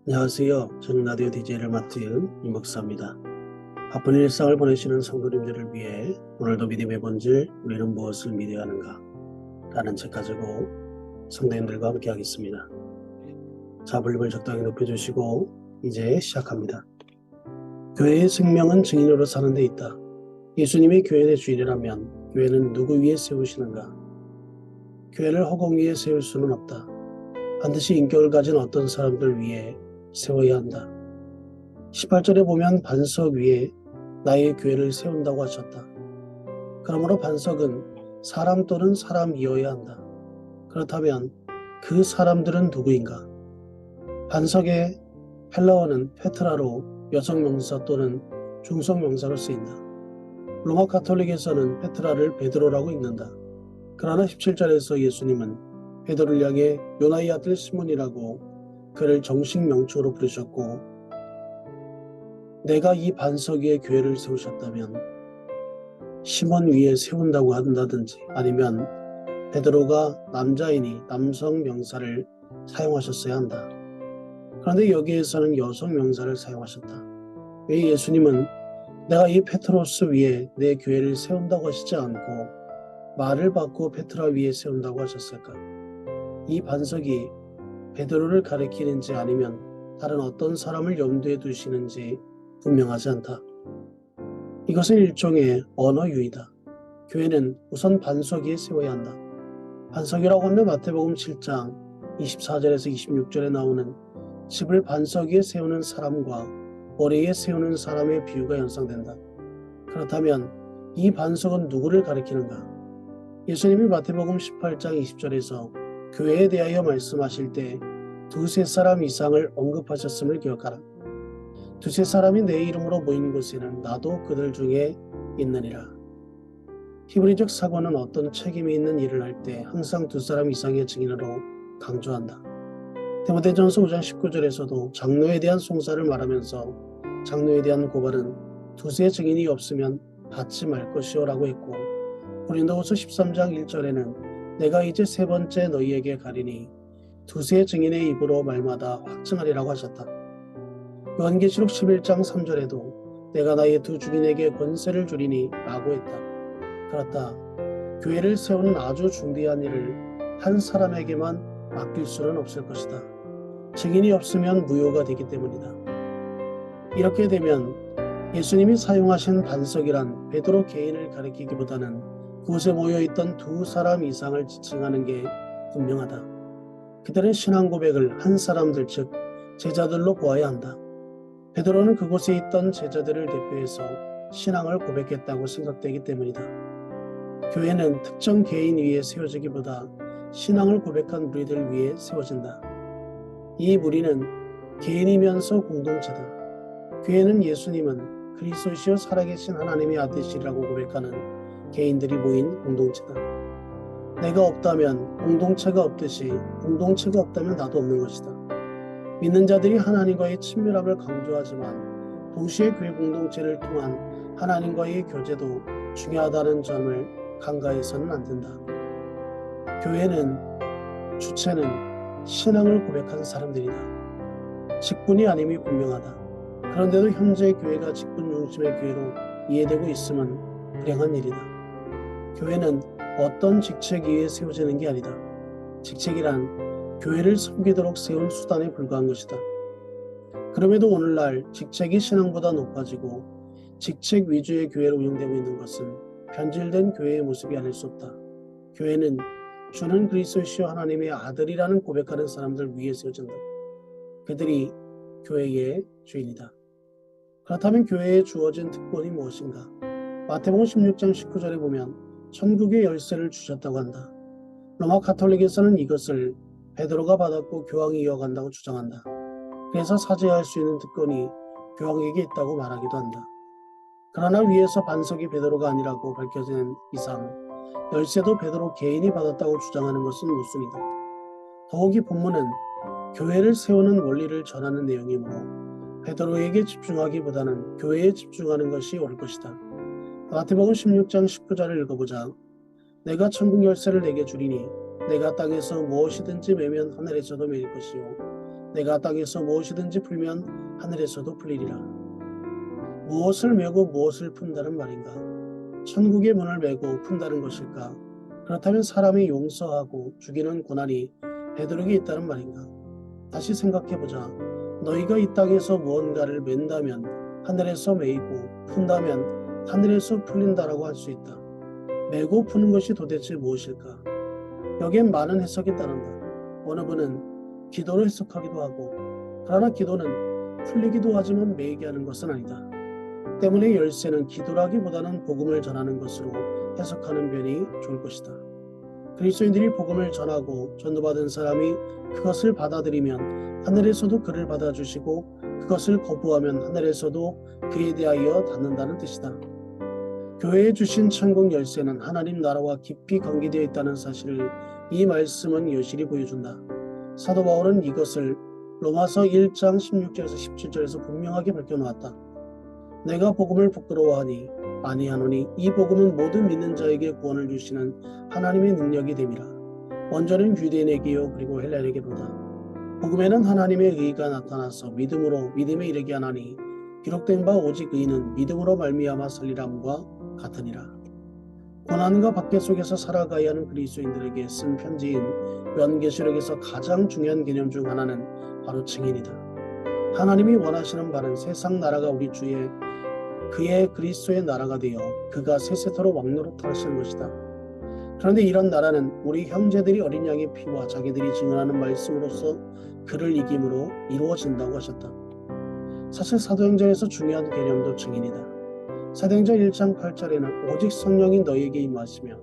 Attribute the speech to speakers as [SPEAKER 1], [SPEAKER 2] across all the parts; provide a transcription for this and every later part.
[SPEAKER 1] 안녕하세요. 저는 라디오 DJ를 맡은 이목사입니다. 바쁜 일상을 보내시는 성도님들을 위해 오늘도 믿음의 본질, 우리는 무엇을 믿어야 하는가? 라는 책 가지고 성도님들과 함께 하겠습니다. 자, 볼륨을 적당히 높여주시고 이제 시작합니다. 교회의 생명은 증인으로 사는 데 있다. 예수님이 교회의 주인이라면 교회는 누구 위에 세우시는가? 교회를 허공 위에 세울 수는 없다. 반드시 인격을 가진 어떤 사람들 위에 세워야 한다. 18절에 보면 반석 위에 나의 교회를 세운다고 하셨다. 그러므로 반석은 사람 또는 사람이어야 한다. 그렇다면 그 사람들은 누구인가? 반석의 헬라어는 페트라로 여성 명사 또는 중성 명사로 쓰인다. 로마 가톨릭에서는 페트라를 베드로라고 읽는다. 그러나 17절에서 예수님은 베드로를 향해 요나의 아들 시몬이라고 그를 정식 명칭으로 부르셨고, 내가 이 반석 위에 교회를 세우셨다면 시몬 위에 세운다고 한다든지, 아니면 베드로가 남자이니 남성 명사를 사용하셨어야 한다. 그런데 여기에서는 여성 명사를 사용하셨다. 왜 예수님은 내가 이 페트로스 위에 내 교회를 세운다고 하시지 않고 말을 바꾸어 페트라 위에 세운다고 하셨을까? 이 반석이 베드로를 가리키는지 아니면 다른 어떤 사람을 염두에 두시는지 분명하지 않다. 이것은 일종의 언어 유희다. 교회는 우선 반석 위에 세워야 한다. 반석이라고 하면 마태복음 7장 24절에서 26절에 나오는 집을 반석 위에 세우는 사람과 모래에 세우는 사람의 비유가 연상된다. 그렇다면 이 반석은 누구를 가리키는가? 예수님이 마태복음 18장 20절에서 교회에 대하여 말씀하실 때 두세 사람 이상을 언급하셨음을 기억하라. 두세 사람이 내 이름으로 모인 곳에는 나도 그들 중에 있느니라. 히브리적 사고는 어떤 책임이 있는 일을 할 때 항상 두 사람 이상의 증인으로 강조한다. 디모데전서 5장 19절에서도 장로에 대한 송사를 말하면서 장로에 대한 고발은 두세 증인이 없으면 받지 말 것이요 라고 했고, 고린도후서 13장 1절에는 내가 이제 세 번째 너희에게 가리니 두세 증인의 입으로 말마다 확증하리라고 하셨다. 요한계시록 11장 3절에도 내가 나의 두 주인에게 권세를 주리니 라고 했다. 그렇다. 교회를 세우는 아주 중대한 일을 한 사람에게만 맡길 수는 없을 것이다. 증인이 없으면 무효가 되기 때문이다. 이렇게 되면 예수님이 사용하신 반석이란 베드로 개인을 가리키기보다는 그곳에 모여있던 두 사람 이상을 지칭하는 게 분명하다. 그들의 신앙 고백을 한 사람들 즉 제자들로 보아야 한다. 베드로는 그곳에 있던 제자들을 대표해서 신앙을 고백했다고 생각되기 때문이다. 교회는 특정 개인 위에 세워지기보다 신앙을 고백한 무리들 위에 세워진다. 이 무리는 개인이면서 공동체다. 교회는 예수님은 그리스도시요 살아계신 하나님의 아들이시라고 고백하는 개인들이 모인 공동체다. 내가 없다면 공동체가 없듯이 공동체가 없다면 나도 없는 것이다. 믿는 자들이 하나님과의 친밀함을 강조하지만 동시에 교회 공동체를 통한 하나님과의 교제도 중요하다는 점을 간과해서는 안 된다. 교회는 주체는 신앙을 고백한 사람들이다. 직분이 아님이 분명하다. 그런데도 현재 교회가 직분 중심의 교회로 이해되고 있음은 불행한 일이다. 교회는 어떤 직책 위에 세워지는 게 아니다. 직책이란 교회를 섬기도록 세운 수단에 불과한 것이다. 그럼에도 오늘날 직책이 신앙보다 높아지고 직책 위주의 교회로 운영되고 있는 것은 변질된 교회의 모습이 아닐 수 없다. 교회는 주는 그리스도시요 하나님의 아들이라는 고백하는 사람들 위에 세워진다. 그들이 교회의 주인이다. 그렇다면 교회에 주어진 특권이 무엇인가? 마태복음 16장 19절에 보면 천국의 열쇠를 주셨다고 한다. 로마 가톨릭에서는 이것을 베드로가 받았고 교황이 이어간다고 주장한다. 그래서 사죄할 수 있는 특권이 교황에게 있다고 말하기도 한다. 그러나 위에서 반석이 베드로가 아니라고 밝혀진 이상 열쇠도 베드로 개인이 받았다고 주장하는 것은 모순이다. 더욱이 본문은 교회를 세우는 원리를 전하는 내용이므로 베드로에게 집중하기보다는 교회에 집중하는 것이 옳을 것이다. 마태복음 16장 19절을 읽어보자. 내가 천국 열쇠를 내게 주리니 내가 땅에서 무엇이든지 매면 하늘에서도 매일 것이요 내가 땅에서 무엇이든지 풀면 하늘에서도 풀리리라. 무엇을 메고 무엇을 푼다는 말인가? 천국의 문을 메고 푼다는 것일까? 그렇다면 사람이 용서하고 죽이는 고난이 베드로에게 있다는 말인가? 다시 생각해보자. 너희가 이 땅에서 무언가를 맨다면 하늘에서 메이고 푼다면 하늘에서 풀린다라고 할 수 있다. 메고 푸는 것이 도대체 무엇일까? 여기엔 많은 해석이 따른다. 어느 분은 기도로 해석하기도 하고, 그러나 기도는 풀리기도 하지만 메이게 하는 것은 아니다. 때문에 열쇠는 기도라기보다는 복음을 전하는 것으로 해석하는 편이 좋을 것이다. 그리스도인들이 복음을 전하고 전도받은 사람이 그것을 받아들이면 하늘에서도 그를 받아주시고, 그것을 거부하면 하늘에서도 그에 대하여 닫는다는 뜻이다. 교회에 주신 천국 열쇠는 하나님 나라와 깊이 관계되어 있다는 사실을 이 말씀은 여실히 보여준다. 사도 바울은 이것을 로마서 1장 16절에서 17절에서 분명하게 밝혀놓았다. 내가 복음을 부끄러워하니 아니하노니 이 복음은 모든 믿는 자에게 구원을 주시는 하나님의 능력이 됨이라. 먼저는 유대인에게요 그리고 헬라인에게로다. 복음에는 하나님의 의가 나타나서 믿음으로 믿음에 이르게 하나니 기록된 바 오직 의는 믿음으로 말미암아 살리람과 같으니라. 고난과 박해 속에서 살아가야 하는 그리스도인들에게 쓴 편지인 요한계시록에서 가장 중요한 개념 중 하나는 바로 증인이다. 하나님이 원하시는 바는 세상 나라가 우리 주의 그의 그리스도의 나라가 되어 그가 세세토록 왕노릇하시는 것이다. 그런데 이런 나라는 우리 형제들이 어린 양의 피와 자기들이 증언하는 말씀으로써 그를 이김으로 이루어진다고 하셨다. 사실 사도행전에서 중요한 개념도 증인이다. 사도행전 1장 8절에는 오직 성령이 너희에게 임하시며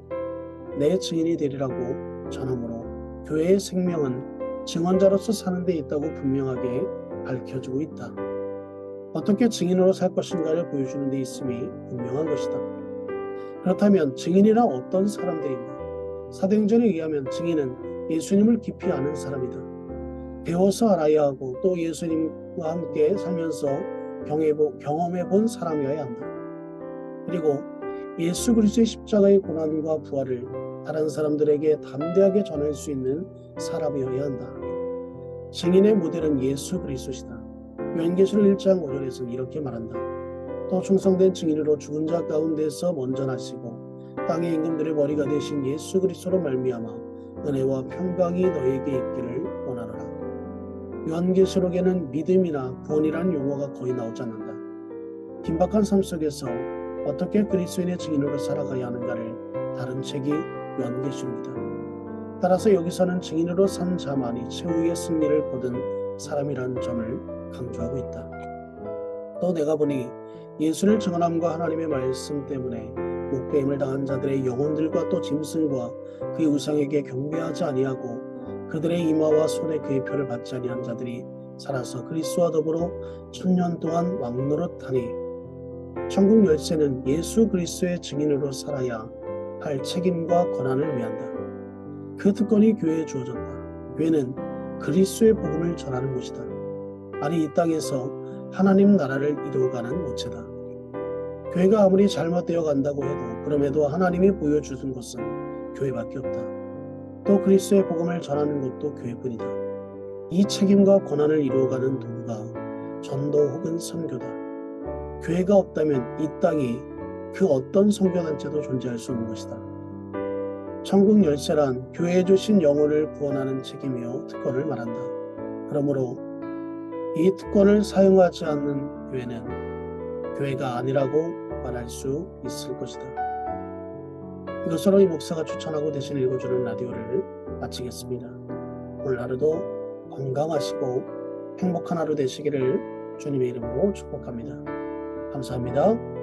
[SPEAKER 1] 내 증인이 되리라고 전하므로 교회의 생명은 증언자로서 사는 데 있다고 분명하게 밝혀주고 있다. 어떻게 증인으로 살 것인가를 보여주는 데 있음이 분명한 것이다. 그렇다면 증인이란 어떤 사람들인가? 사도행전에 의하면 증인은 예수님을 깊이 아는 사람이다. 배워서 알아야 하고 또 예수님과 함께 살면서 경험해 본 사람이어야 한다. 그리고 예수 그리스도의 십자가의 고난과 부활을 다른 사람들에게 담대하게 전할 수 있는 사람이어야 한다. 증인의 모델은 예수 그리스도시다. 요한계시록 1장 5절에서는 이렇게 말한다. 또 충성된 증인으로 죽은 자 가운데서 먼저 나시고 땅의 임금들의 머리가 되신 예수 그리스도로 말미암아 은혜와 평강이 너에게 있기를 원하노라. 요한계시록에는 믿음이나 구원이라는 용어가 거의 나오지 않는다. 긴박한 삶 속에서 어떻게 그리스도인의 증인으로 살아가야 하는가를 다룬 책이 요한계시록이다. 따라서 여기서는 증인으로 산 자만이 최후의 승리를 거둔 사람이라는 점을 강조하고 있다. 또 내가 보니 예수를 증언함과 하나님의 말씀 때문에 목배임을 당한 자들의 영혼들과 또 짐승과 그의 우상에게 경배하지 아니하고 그들의 이마와 손에 그의 표를 받지 아니한 자들이 살아서 그리스도와 더불어 1000년 동안 왕노릇하니 천국 열쇠는 예수 그리스도의 증인으로 살아야 할 책임과 권한을 위한다. 그 특권이 교회에 주어졌다. 교회는 그리스도의 복음을 전하는 곳이다. 아니 이 땅에서 하나님 나라를 이루어가는 모체다. 교회가 아무리 잘못되어 간다고 해도 그럼에도 하나님이 보여주신 것은 교회밖에 없다. 또 그리스도의 복음을 전하는 것도 교회뿐이다. 이 책임과 권한을 이루어가는 도구가 전도 혹은 선교다. 교회가 없다면 이 땅에 그 어떤 선교단체도 존재할 수 없는 것이다. 천국 열쇠란 교회에 주신 영혼을 구원하는 책임이요 특권을 말한다. 그러므로 이 특권을 사용하지 않는 교회는 교회가 아니라고 말할 수 있을 것이다. 이것으로 이 목사가 추천하고 대신 읽어주는 라디오를 마치겠습니다. 오늘 하루도 건강하시고 행복한 하루 되시기를 주님의 이름으로 축복합니다. 감사합니다.